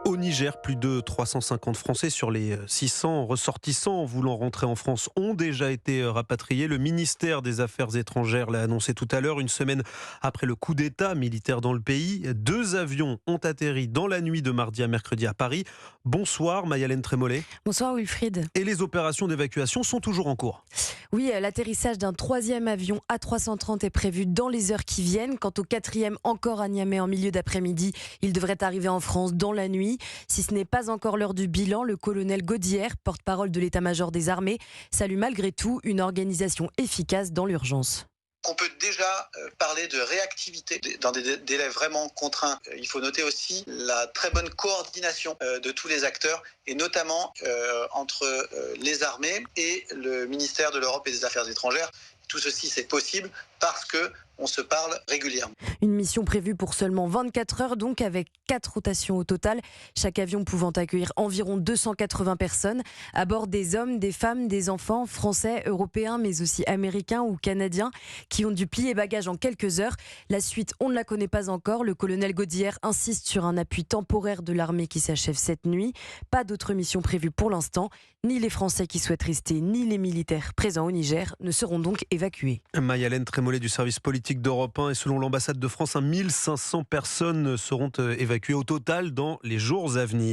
Au Niger, plus de 350 Français sur les 600 ressortissants voulant rentrer en France ont déjà été rapatriés. Le ministère des Affaires étrangères l'a annoncé tout à l'heure, une semaine après le coup d'État militaire dans le pays. 2 avions ont atterri dans la nuit de mardi à mercredi à Paris. Bonsoir Mayalène Trémollet. Bonsoir Wilfried. Et les opérations d'évacuation sont toujours en cours. Oui, l'atterrissage d'un 3e avion A330 est prévu dans les heures qui viennent. Quant au 4e, encore à Niamey en milieu d'après-midi, il devrait arriver en France dans la nuit. Si ce n'est pas encore l'heure du bilan, le colonel Gaudière, porte-parole de l'état-major des armées, salue malgré tout une organisation efficace dans l'urgence. On peut déjà parler de réactivité dans des délais vraiment contraints. Il faut noter aussi la très bonne coordination de tous les acteurs et notamment entre les armées et le ministère de l'Europe et des Affaires étrangères. Tout ceci, c'est possible parce qu'on se parle régulièrement. Une mission prévue pour seulement 24 heures, donc avec 4 rotations au total. Chaque avion pouvant accueillir environ 280 personnes. À bord des hommes, des femmes, des enfants, français, européens, mais aussi américains ou canadiens, qui ont dû plier bagages en quelques heures. La suite, on ne la connaît pas encore. Le colonel Gaudière insiste sur un appui temporaire de l'armée qui s'achève cette nuit. Pas d'autres missions prévues pour l'instant. Ni les Français qui souhaitent rester, ni les militaires présents au Niger ne seront donc évacués. Mayalène Trémollet du service politique d'Europe 1 et selon l'ambassade de France, 1500 personnes seront évacuées au total dans les jours à venir.